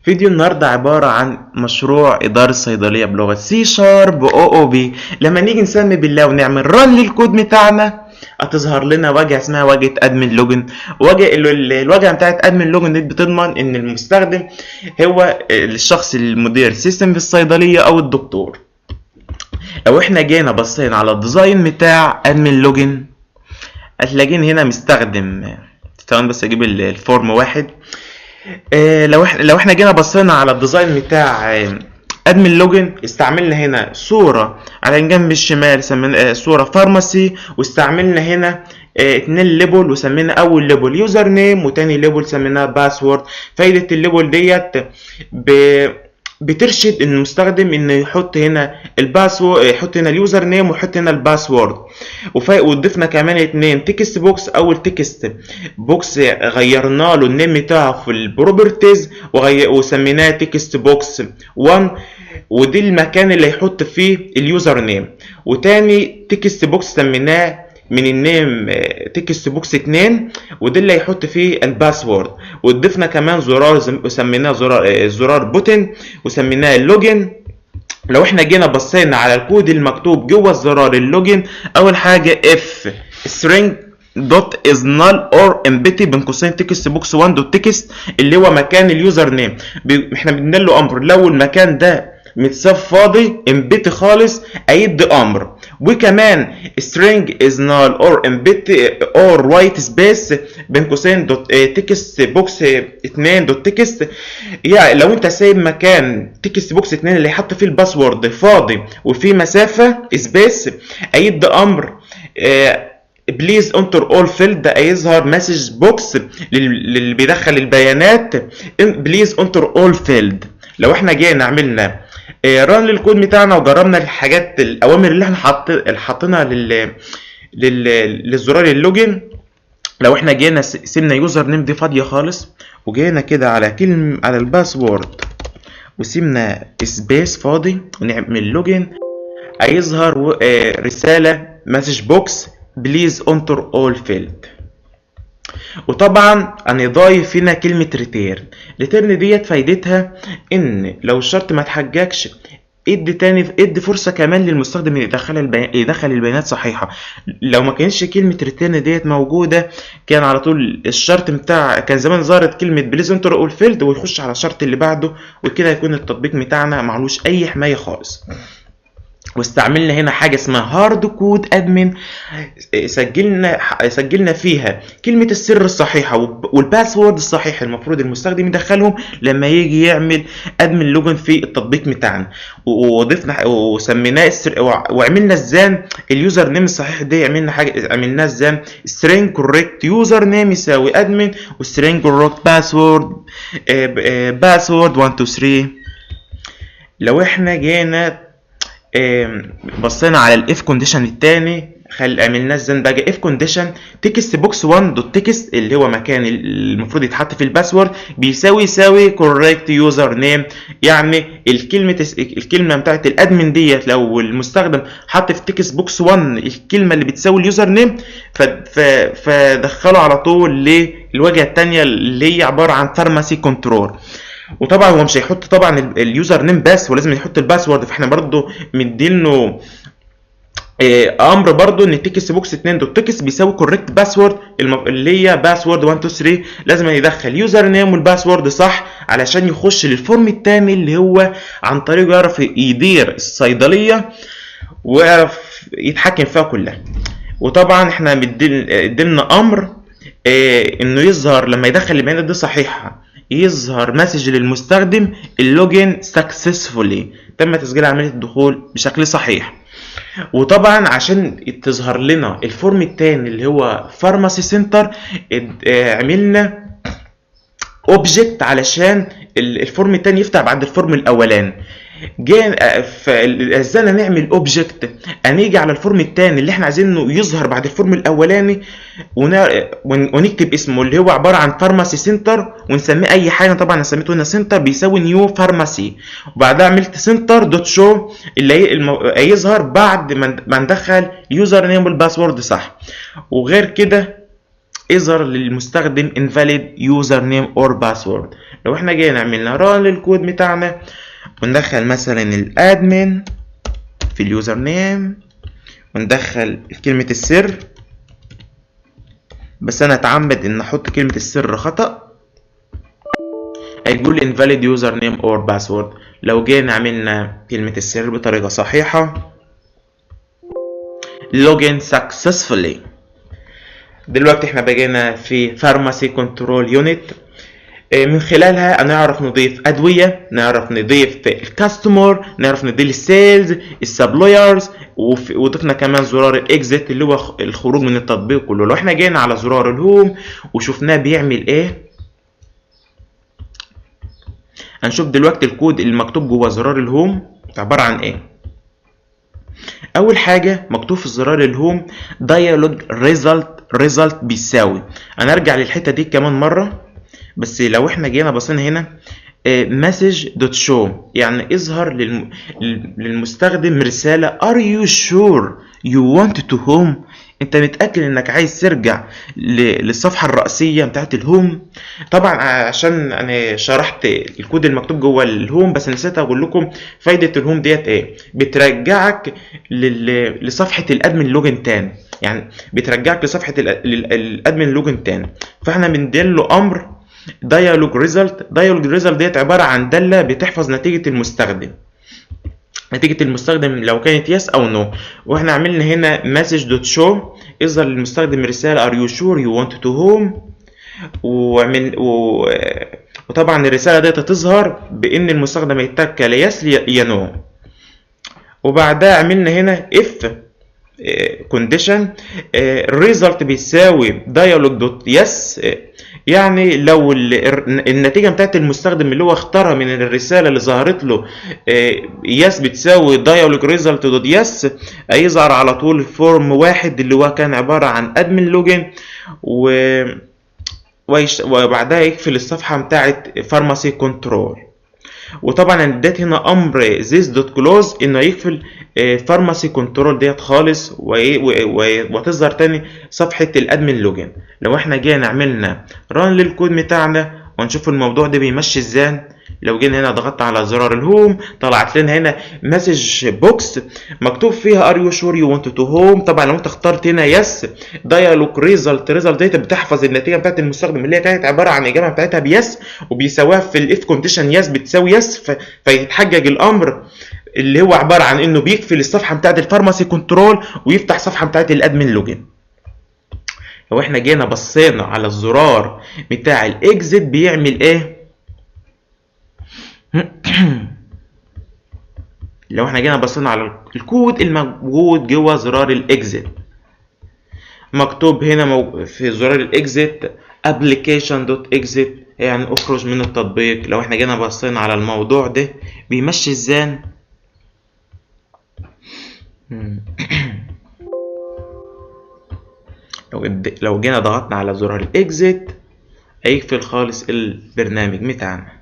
فيديو النهارده عبارة عن مشروع إدارة صيدلية بلغة سي شارب او بي. لما نيجي نسمي بالله ونعمل رن للكود بتاعنا هتظهر لنا واجهة اسمها واجهة ادمن لوجن. الواجهة بتاعت ادمن لوجن دي بتضمن ان المستخدم هو الشخص المدير سيستم في الصيدلية او الدكتور. لو احنا جينا بصينا على الديزاين بتاع ادمن لوجن هتلاقين هنا مستخدم. ثواني بس اجيب الفورم واحد. لو احنا جينا بصينا على الديزاين بتاع ادمن لوجن، استعملنا هنا صورة على الجنب الشمال سمينا صورة فارماسي، واستعملنا هنا اتنين ليبل وسمينا اول ليبل يوزر نيم وتاني ليبل سميناه باسورد. فايدة الليبل ديت بترشد المستخدم انه يحط هنا الباسورد، يحط هنا اليوزر نيم ويحط هنا الباسورد. وضفنا كمان اتنين تكست بوكس. اول تكست بوكس غيرنا له النيم بتاعه في البروبرتيز وسميناه تكست بوكس 1، ودي المكان اللي هيحط فيه اليوزر نيم. وتاني تكست بوكس سميناه من النيم تكست بوكس 2، وده اللي هيحط فيه الباسورد. وضفنا كمان زرار وسميناه زرار بوتن وسميناه اللوجن. لو احنا جينا بصينا على الكود المكتوب جوه الزرار اللوجن، اول حاجه اف string دوت از نال اور امبتي بين قوسين تكست بوكس 1 دوت تكست اللي هو مكان اليوزر نيم. احنا بندينا له امر لو المكان ده متساب فاضي امبتي خالص ايدي امر. وكمان string is null or empty or white space بين قوسين دوت تكست بوكس 2 دوت تكست. يعني لو انت سايب مكان تكست بوكس 2 اللي يحط فيه الباسورد فاضي وفي مسافه سبيس ايدي امر بليز انتر اول فيلد، ده هيظهر مسج بوكس اللي بيدخل البيانات بليز انتر اول فيلد. لو احنا جينا عملنا ران للكود بتاعنا وجربنا الحاجات الاوامر اللي احنا حاطينها للزرار اللوجن، لو احنا جينا سيبنا يوزر نيم دي فاضيه خالص وجينا كده على على الباسورد وسيبنا سبيس فاضي ونعمل لوجن، هيظهر رساله مسج بوكس بليز انتر اول فيلد. وطبعا انا ضايف هنا كلمه ريتيرن ديت فايدتها ان لو الشرط ما اتحججش ادي فرصه كمان للمستخدم يدخل البيانات صحيحه. لو ما كانش كلمه ريتيرن ديت موجوده كان على طول الشرط بتاع كان زمان ظهرت كلمه بليز انتر اول فيلد ويخش على الشرط اللي بعده، وكده يكون التطبيق بتاعنا معلوش اي حمايه خالص. واستعملنا هنا حاجه اسمها هارد كود ادمن، سجلنا فيها كلمه السر الصحيحه والباسورد الصحيح المفروض المستخدم يدخلهم لما يجي يعمل ادمن لوجن في التطبيق بتاعنا. وضفنا وسميناه وعملنا ازاي اليوزر نيم الصحيح ده. عملناه ازاي string correct يوزر نيم يساوي ادمن وstring correct باسورد 1 2 3. لو احنا جينا بصينا على الاف كونديشن الثاني عملنا ازاي بقى اف كونديشن تكست بوكس 1 دوت تكست اللي هو مكان المفروض يتحط في الباسورد يساوي كوريكت يوزر نيم. يعني الكلمه بتاعت الادمن ديت لو المستخدم حط في تكست بوكس 1 الكلمه اللي بتساوي اليوزر نيم فدخله على طول للواجهه الثانيه اللي هي عباره عن فارماسي كنترول. وطبعا هو مش هيحط طبعا اليوزر نيم بس ولازم يحط الباسورد، فاحنا برضو مدينه امر برضو ان تكست بوكس 2 دوت تكست بيساوي كوريكت باسورد اللي هي باسورد 1 2 3. لازم يدخل يوزر نيم والباسورد صح علشان يخش للفورم الثاني اللي هو عن طريقه يعرف يدير الصيدليه ويعرف يتحكم فيها كلها. وطبعا احنا مدينا امر انه يظهر لما يدخل البيانات دي صحيحه يظهر مسج للمستخدم اللوجن سكسسفولي تم تسجيل عمليه الدخول بشكل صحيح. وطبعا عشان تظهر لنا الفورم الثاني اللي هو فارماسي سنتر عملنا اوبجكت علشان الفورم الثاني يفتح بعد الفورم الاولاني. ازاي نعمل اوبجكت هنيجي على الفورم الثاني اللي احنا عايزينه يظهر بعد الفورم الاولاني ونكتب اسمه اللي هو عباره عن فارماسي سنتر ونسميه اي حاجه. طبعا انا سميته هنا سنتر بيساوي نيو فارماسي، وبعدها عملت سنتر دوت شو اللي هيظهر بعد ما ندخل يوزر نيم والباسورد صح. وغير كده اظهر للمستخدم invalid username or password. لو احنا جينا عملنا ران للكود بتاعنا وندخل مثلا الادمن في اليوزر نيم وندخل كلمة السر، بس انا اتعمد ان احط كلمة السر خطأ، هيقول invalid username or password. لو جينا عملنا كلمة السر بطريقة صحيحة login successfully. دلوقتي احنا بقينا في pharmacy control unit، من خلالها نعرف نضيف ادويه، نعرف نضيف الكاستمر، نعرف نضيف السيلز، السبلايرز، وضفنا كمان زرار الاكزيت اللي هو الخروج من التطبيق كله. لو احنا جينا على زرار الهوم وشفناه بيعمل ايه، هنشوف دلوقتي الكود اللي مكتوب جوه زرار الهوم عباره عن ايه. اول حاجه مكتوب في زرار الهوم dialog result بيساوي، انا ارجع للحته دي كمان مره، بس لو احنا جينا بصينا هنا message.show يعني اظهر للمستخدم رسالة are you sure you want to home، انت متأكد انك عايز ترجع للصفحة الرئيسية بتاعت الهوم. طبعا عشان انا شرحت الكود المكتوب جوه الهوم بس نسيت اقول لكم فايدة الهوم ديت ايه، بترجعك لصفحة الادمن لوجن تاني، يعني بترجعك لصفحة الادمن لوجن تاني. فاحنا بنديله امر dialog result ديت عبارة عن دالة بتحفظ نتيجة المستخدم لو كانت يس او نو. واحنا عملنا هنا message.show اظهر للمستخدم رسالة are you sure you want to home، وطبعا الرسالة ديت تظهر بان المستخدم يتك لا يس يا نو. وبعدها عملنا هنا if condition result بيساوي dialog.yes، يعني لو النتيجة بتاعت المستخدم اللي هو اختارها من الرسالة اللي ظهرت له يس بتساوي dialog result.yes، هيظهر على طول فورم واحد اللي هو كان عبارة عن admin login، وبعدها يقفل الصفحة بتاعت pharmacy control. وطبعا انا اديت هنا امر this.close انه يقفل pharmacy control ديت خالص وتظهر تاني صفحة الادمن لوجن. لو احنا جينا عملنا ران للكود بتاعنا ونشوف الموضوع ده بيمشي ازاي، لو جينا هنا ضغطنا على زرار الهوم طلعت لنا هنا مسج بوكس مكتوب فيها are you sure you want to home. طبعا لو انت اخترت هنا يس dialog result ديت بتحفظ النتيجه بتاعت المستخدم اللي هي كانت عباره عن اجابه بتاعتها بيس وبيساويها في الاف كونديشن يس بتساوي يس، فيتحجج الامر اللي هو عباره عن انه بيقفل الصفحه بتاعت الفارماسي كنترول ويفتح صفحه بتاعت الادمن لوجن. لو احنا جينا بصينا على الزرار بتاع الاكزيت بيعمل ايه، لو احنا جينا بصينا على الكود الموجود جوه زرار الاكزيت مكتوب هنا في زرار الاكزيت application.exit يعني اخرج من التطبيق. لو احنا جينا بصينا على الموضوع ده بيمشي ازاي، لو جينا ضغطنا على زرار الاكزيت هيقفل خالص البرنامج بتاعنا.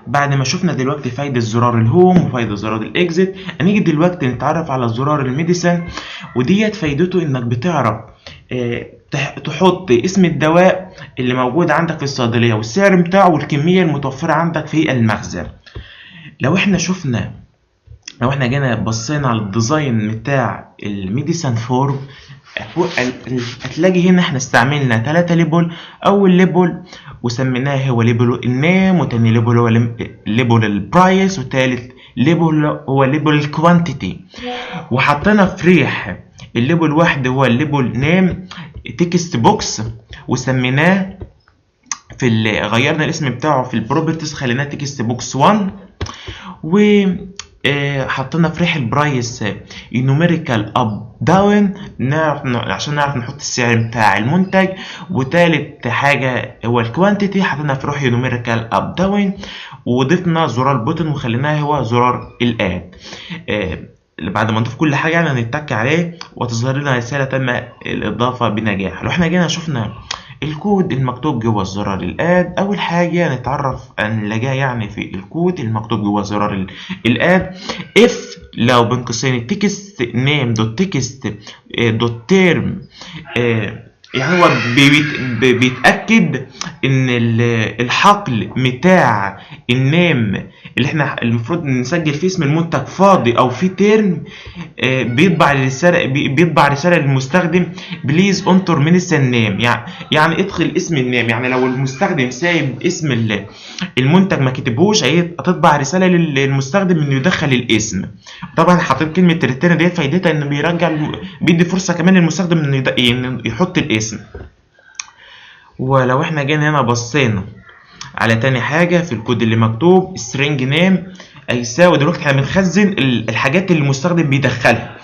بعد ما شفنا دلوقتي فايدة زرار الهوم وفايدة زرار الاكزيت، هنيجي دلوقتي نتعرف على زرار الميديسن، وديت فايدته انك بتعرف تحط اسم الدواء اللي موجود عندك في الصيدلية والسعر بتاعه والكمية المتوفرة عندك في المخزن. لو احنا جينا بصينا على الديزاين بتاع الميديسن فورم هتلاقي هنا احنا استعملنا 3 ليبل. اول ليبل وسميناه هو ليبل النيم، وتاني ليبل هو ليبل البرايس، وتالت ليبل هو ليبل الكوانتيتي. وحطينا في ريح الليبل واحد هو الليبل نيم تكست بوكس وسميناه غيرنا الاسم بتاعه في البروبرتيز خليناه تكست بوكس 1، حطينا في ريح البرايس نيوميريكال اب داون عشان نعرف نحط السعر بتاع المنتج، وتالت حاجه هو الكوانتيتي حطينا في ريح نيوميريكال اب داون، وضفنا زرار بوتن وخليناه هو زرار الاد. بعد ما نضيف كل حاجه يعني هنتك عليه وتظهر لنا رساله تم الاضافه بنجاح. لو احنا جينا شفنا الكود المكتوب جوه الزرار الاد، اول حاجه نتعرف نلاقيها يعني في الكود المكتوب جوه زرار الاد. اف لو بين قوسين التكست نيم دوت تكست دوت تيرم، يعني هو بيتاكد ان الحقل بتاع النيم اللي احنا المفروض نسجل فيه اسم المنتج فاضي او في تيرم، بيطبع رساله للمستخدم بليز انتر ميديسن نيم، يعني ادخل اسم النيم. يعني لو المستخدم سايب اسم المنتج ما كتبهوش، هتطبع رساله للمستخدم انه يدخل الاسم. طبعا حاطين كلمه ريتيرن ديت فايدتها انه بيدي فرصه كمان للمستخدم انه يحط الاسم. ولو احنا جينا هنا بصينا على تاني حاجه في الكود اللي مكتوب string name هيساوي، دلوقتي احنا بنخزن الحاجات اللي المستخدم بيدخلها.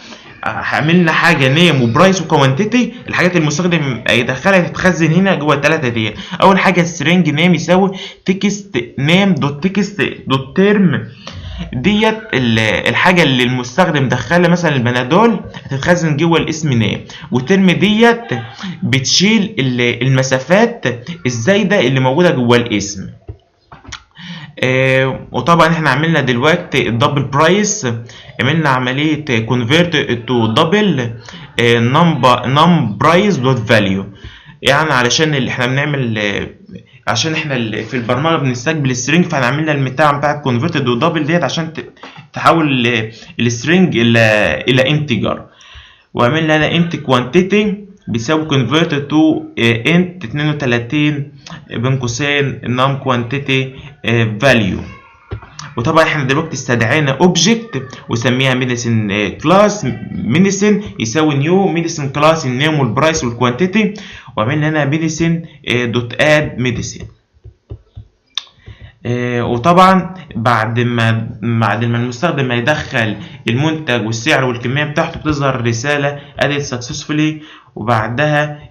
عملنا حاجه نيم وبرايس وكوانتيتي، الحاجات اللي المستخدم هيدخلها تتخزن هنا جوه الثلاثه دي. اول حاجه string name يساوي text name دوت text دوت term، ديت الحاجه اللي المستخدم دخلها، مثلا البنادول هتتخزن جوه الاسم نيم، والترم ديت بتشيل المسافات الزايده اللي موجوده جوه الاسم. وطبعا احنا عملنا دلوقتي الدبل برايس، عملنا عمليه كونفيرت تو دبل نم برايس دوت فاليو، يعني علشان اللي احنا بنعمل عشان احنا في البرمجه بنستقبل السترنج، فاحنا عملنا المتاع بتاع كونفيرتد ودبل ديت عشان تحول السترنج الى انتجر. وعملنا هنا انت كوانتيتي بيساوي كونفيرتد تو انت 32 بين قوسين نم كوانتيتي فاليو. وطبعا احنا دلوقتي استدعينا اوبجكت وسميها ميديسن كلاس، ميديسن يساوي نيو ميديسن كلاس النيم والبرايس والكوانتيتي، وعملنا هنا ميديسن دوت اد ميديسن. وطبعا بعد ما المستخدم ما يدخل المنتج والسعر والكميه بتاعته بتظهر رساله added successfully، وبعدها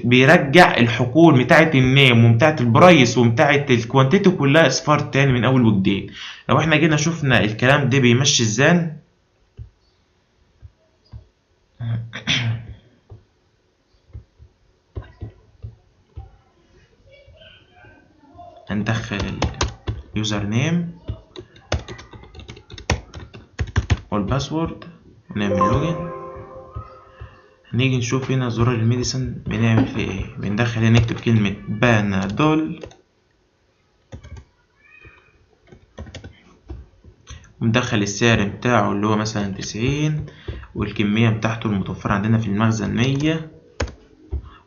بيرجع الحقول بتاعه النيم وبتاعه البرايس وبتاعه الكوانتيتي كلها اصفار تاني من اول وجديد. لو احنا جينا شفنا الكلام ده بيمشي ازاي، هندخل اليوزر نيم والباسورد ونعمل لوجن. هنيجي نشوف هنا زرار الميديسن بنعمل فيه ايه. بندخل هنا نكتب كلمة بانادول، وندخل السعر بتاعه اللي هو مثلا 90، والكمية بتاعته المتوفرة عندنا في المخزن 100،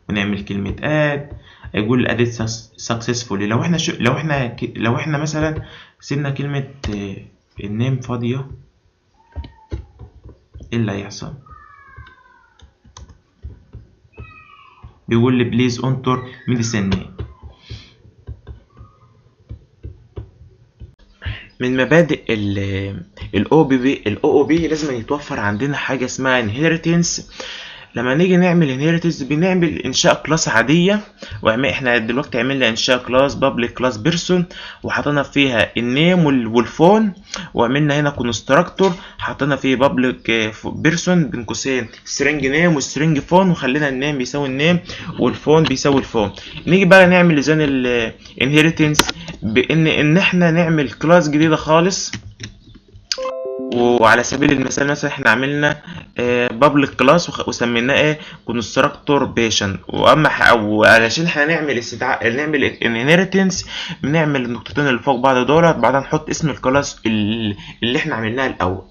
ونعمل كلمة اد. يقول اديت سكسسفولي. لو احنا مثلا سيبنا كلمة النيم فاضية، ايه اللي هيحصل؟ بيقول لي بليز انتر ميديسن نيم. من مبادئ ال OOP لازم يتوفر عندنا حاجة اسمها inheritance. لما نيجي نعمل inheritance بنعمل انشاء كلاس عادية، واحنا دلوقتي عملنا انشاء كلاس public class person وحطينا فيها النيم والفون، وعملنا هنا constructor حطينا فيه public person بين قوسين string name وstring phone، وخلينا النيم بيساوي النيم والفون بيساوي الفون. نيجي بقى نعمل لزان الانهيرتنس بان احنا نعمل كلاس جديدة خالص. وعلى سبيل المثال مثلا احنا عملنا بابليك كلاس وسميناه ايه كونستراكتور بيشن، واما او علشان احنا نعمل انهيرتنس بنعمل النقطتين اللي فوق بعض دولت، بعدها نحط اسم الكلاس اللي احنا عملناها الاول.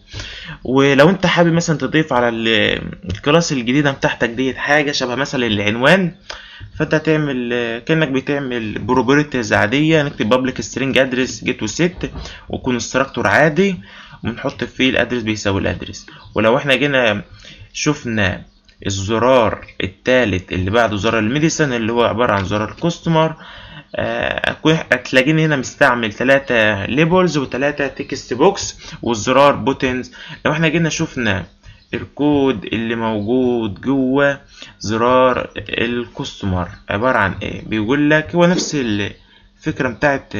ولو انت حابب مثلا تضيف على الكلاس الجديده بتاعتك ديت حاجه شبه مثلا العنوان، فانت هتعمل كانك بتعمل بروبرتيز عاديه، نكتب بابليك سترينج ادرس جيت وست وكونستراكتور عادي، ونحط فيه الادرس بيساوي الادرس. ولو احنا جينا شفنا الزرار الثالث اللي بعده زرار الميديسن اللي هو عباره عن زرار الكاستمر، هتلاقيني هنا مستعمل 3 ليبلز و3 تكست بوكس والزرار بوتنز. لو احنا جينا شفنا الكود اللي موجود جوه زرار الكاستمر عباره عن ايه، بيقول لك هو نفس الفكره بتاعت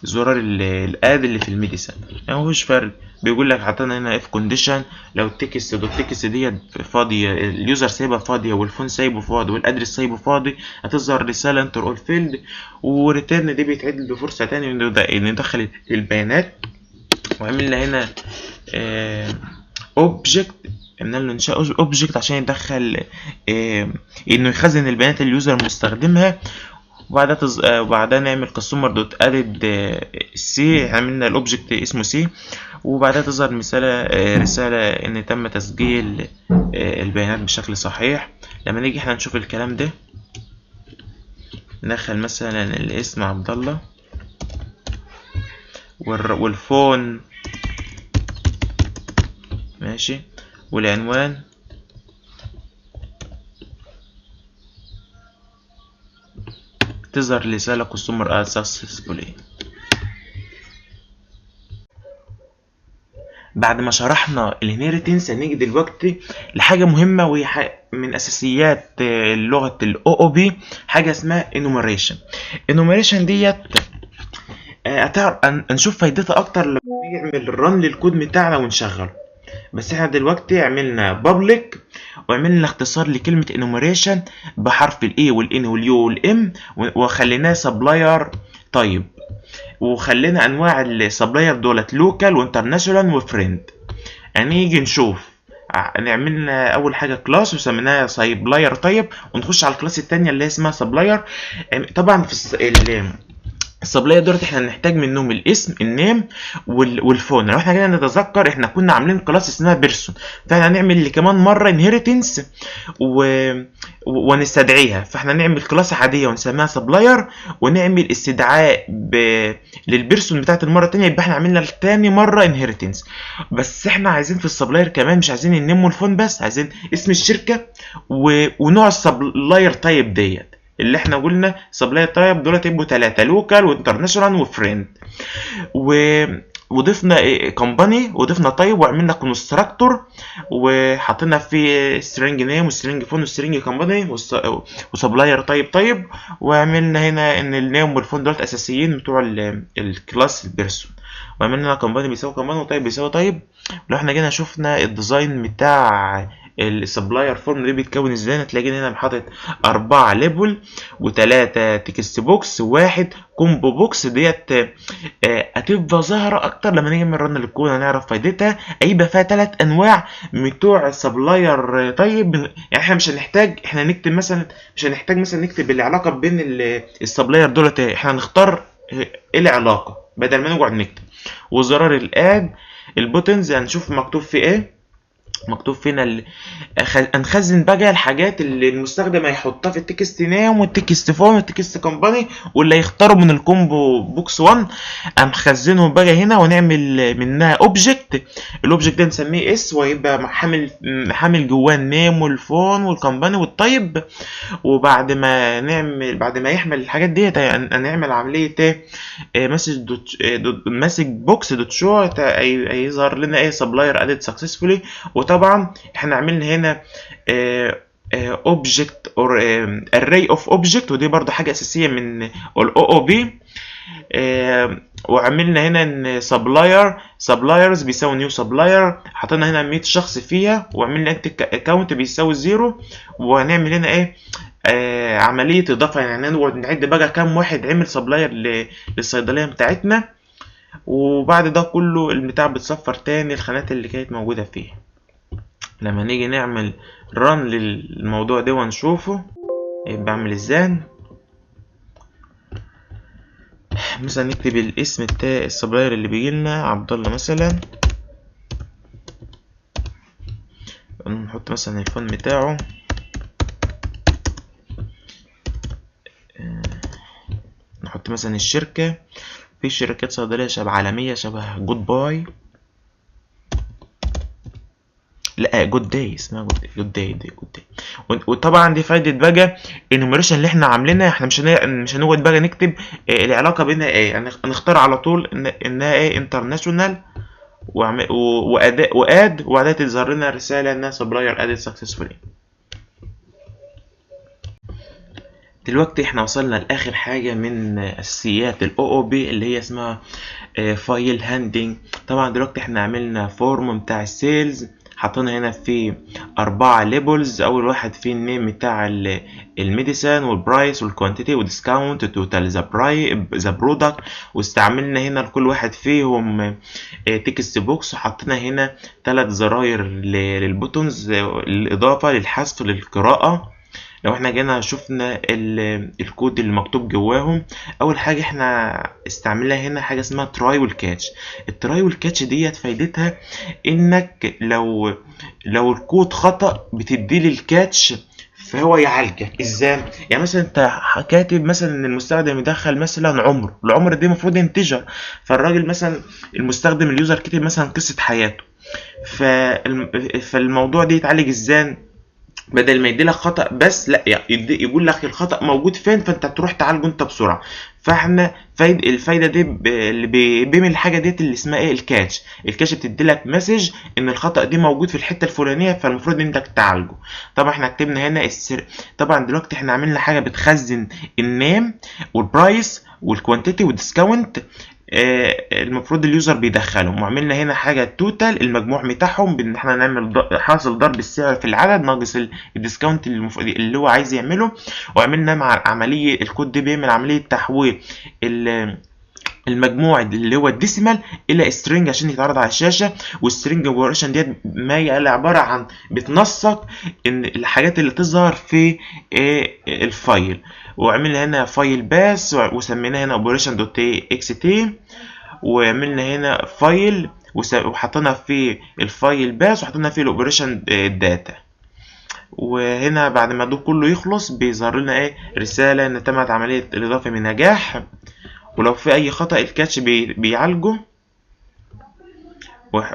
زرار الاد اللي في الميديسن، يعني مفيش فرق. بيقول لك حطينا هنا اف كونديشن لو التكست دوت تكست ديت فاضيه، اليوزر سايبها فاضيه والفون سايبه فاضي والادرس سايبه فاضي، هتظهر رساله انتر اول فيلد، وريتيرن دي بيتعدل بفرصه تانية ان ندخل البيانات. وعملنا هنا اوبجكت، عملنا له انشاء اوبجكت عشان يدخل انه يخزن البيانات اللي اليوزر مستخدمها. وبعدها نعمل كاستمر دوت ادد سي، عملنا الاوبجكت اسمه سي، وبعدها تظهر رسالة ان تم تسجيل البيانات بشكل صحيح. لما نيجي احنا نشوف الكلام ده، ندخل مثلا الاسم عبد الله والفون ماشي والعنوان، تظهر رسالة customer ad successfully. بعد ما شرحنا الانهيرتنس هنيجي دلوقتي لحاجة مهمة، وهي من اساسيات لغة الاو او بي، حاجة اسمها enumeration. enumeration ديت هنشوف فايدتها اكتر لما نيجي نعمل الرن للكود بتاعنا ونشغله. بس احنا دلوقتي عملنا public وعملنا اختصار لكلمة enumeration بحرف ال A وال N وال U وال M، وخليناه supplier طيب، وخلينا انواع السبلاير دولت لوكال وانترناشونال وفريند. يعني نيجي نشوف، نعملنا اول حاجه كلاس وسميناها سبلاير طيب، ونخش على الكلاس الثانيه اللي اسمها سبلاير. طبعا في السبلاير دولت احنا هنحتاج منهم الاسم النيم والفون. لو احنا كده نتذكر احنا كنا عاملين كلاس اسمها بيرسون، فاحنا هنعمل اللي كمان مره انهيرتنس ونستدعيها، فاحنا نعمل كلاس عاديه ونسميها سبلاير، ونعمل استدعاء للبيرسون بتاعت المره الثانيه، يبقى احنا عملنا تاني مره انهيرتنس. بس احنا عايزين في السبلاير كمان، مش عايزين النيم والفون بس، عايزين اسم الشركه ونوع السبلاير تايب ديت اللي احنا قلنا سبلاير تايب دولت يبقوا 3 لوكال وانترناشونال وفريند. وضفنا كومباني وضفنا طيب، وعملنا كونستراكتور وحطينا فيه سترينج نيم وسترينج فون وسترينج كومباني وسبلاير طيب، وعملنا هنا ان النيم والفون دولت اساسيين بتوع الكلاس البيرسون، وعملنا كومباني بيساوي كومباني وطيب بيساوي طيب. لو احنا جينا شفنا الديزاين بتاع السبلاير فورم دي بيتكون ازاي، هتلاقي هنا حاطط 4 ليبل و3 تكست بوكس و1 كومبو بوكس. ديت هتبقى ظاهره اكتر لما نيجي نرن للكود، هنعرف فايدتها. هيبقى فيها 3 انواع بتوع السبلاير طيب. يعني احنا مش هنحتاج نكتب مثلا، نكتب العلاقه بين السبلاير دولت، احنا هنختار ايه العلاقه بدل ما نقعد نكتب. وزرار الاد البوتنز هنشوف مكتوب في ايه، مكتوب فينا هنخزن بقى الحاجات اللي المستخدم هيحطها في التكست نيم والتكست فون والتكست كومباني، واللي يختاروا من الكومبو بوكس 1 هنخزنهم بقى هنا، ونعمل منها اوبجكت. الاوبجكت ده نسميه اس، وهيبقى حامل جواه النيم والفون والكومباني والطيب. وبعد ما يحمل الحاجات ديت هنعمل عمليه مسج بوكس دوت شو، هيظهر لنا ايه سبلاير ادد سكسسفولي. وطبعا احنا عملنا هنا اوبجكت اور array اوف اوبجكت، ودي برضو حاجه اساسيه من الاو او بي. وعملنا هنا ان سبلايرز بيساوي نيو سبلاير، حطينا هنا 100 شخص فيها، وعملنا انت اكونت بيساوي 0. وهنعمل هنا ايه عمليه اضافه، يعني نقعد نعد بقى كام واحد عمل سبلاير للصيدليه بتاعتنا. وبعد ده كله البتاع بتصفر تاني الخانات اللي كانت موجوده فيه. لما نيجي نعمل ران للموضوع ده ونشوفه يبقى عامل ازاي، مثلا نكتب الاسم بتاع السبلاير اللي بيجيلنا عبد الله مثلا، نحط مثلا الفون بتاعه، نحط مثلا الشركة، في شركات صيدلية شبه عالمية شبه جود باي، لا جود داي، اسمها جود داي. وطبعا دي فايدة بقى النوميريشن اللي احنا عاملينها، احنا مش هنقعد بقى نكتب العلاقة بينها ايه، يعني هنختار على طول انها ايه انترناشونال واد، وبعدها تظهر لنا رسالة انها سبلاير ادد سكسسفولي. دلوقتي احنا وصلنا لاخر حاجه من اساسيات الاو او بي اللي هي اسمها فايل هاندلنج. طبعا دلوقتي احنا عملنا فورم بتاع السيلز، حطينا هنا فيه 4 ليبلز. اول واحد فيه النيم بتاع الميديسن والبرايس والكوانتيتي والديسكاونت توتال ذا برودكت، واستعملنا هنا لكل واحد فيهم تكست بوكس، وحطينا هنا 3 زراير للبوتونز، الاضافه للحذف للقراءه. لو احنا جينا شفنا الكود اللي مكتوب جواهم، اول حاجه احنا استعملنا هنا حاجه اسمها تراي والكاتش. التراي والكاتش ديت فايدتها انك لو الكود خطأ بتديلي الكاتش فهو يعالجك ازاي. يعني مثلا انت كاتب مثلا ان المستخدم يدخل مثلا العمر دي المفروض انتجر، فالراجل مثلا المستخدم اليوزر كتب مثلا قصه حياته، فالموضوع ده يتعالج ازاي؟ بدل ما يديلك خطأ بس، لا يقول لك الخطأ موجود فين، فانت تروح تعالجه انت بسرعة. فاحنا الفايدة دي اللي بيعمل الحاجة ديت اللي اسمها ايه؟ الكاتش بتدي لك مسج ان الخطأ دي موجود في الحتة الفلانية، فالمفروض انك تعالجه. طبعا احنا كتبنا هنا طبعا دلوقتي احنا عملنا حاجة بتخزن النيم والبرايس والكوانتيتي والديسكاونت، المفروض اليوزر بيدخلهم. وعملنا هنا حاجه توتال المجموع بتاعهم، بان احنا نعمل حاصل ضرب السعر في العدد ناقص الديسكاونت اللي هو عايز يعمله. وعملنا مع عمليه الكود دي بيعمل عمليه تحويل المجموع اللي هو الديسيمال الى سترينج عشان يتعرض على الشاشه. والسترينج اوبريشن ديت ما هي عباره عن بتنسق ان الحاجات اللي تظهر في الفايل. وعملنا هنا فايل باس وسميناه هنا اوبريشن دوت اكس تي، وعملنا هنا فايل وحطينا فيه الفايل باس وحطينا فيه الاوبريشن داتا. وهنا بعد ما ده كله يخلص بيظهر لنا ايه؟ رساله ان تمت عمليه الاضافه بنجاح، ولو في اي خطأ الكاتش بيعالجه.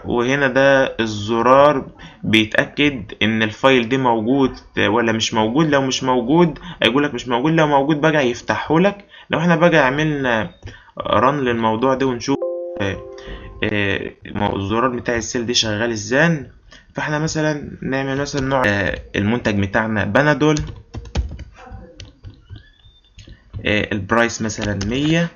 وهنا ده الزرار بيتأكد ان الفايل ده موجود ولا مش موجود. لو مش موجود هيقولك مش موجود، لو موجود بقى يفتحه لك. لو احنا بقى عملنا رن للموضوع ده ونشوف الزرار بتاع السيل دي شغال ازاي، فاحنا مثلا نعمل مثلا نوع المنتج بتاعنا بنادول، البرايس مثلا 100،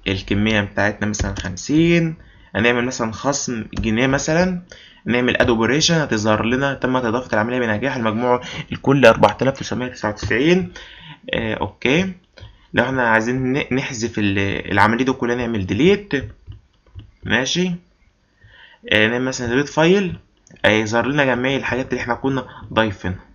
الكمية بتاعتنا مثلا 50، هنعمل مثلا خصم جنيه مثلا، نعمل اد اوبريشن هتظهر لنا تمت اضافة العملية بنجاح، المجموع الكل 4999. اوكي. لو احنا عايزين نحذف العملية دي كلها نعمل ديليت. ماشي. نعمل مثلا ديليت فايل، هيظهر لنا جميع الحاجات اللي احنا كنا ضايفينها.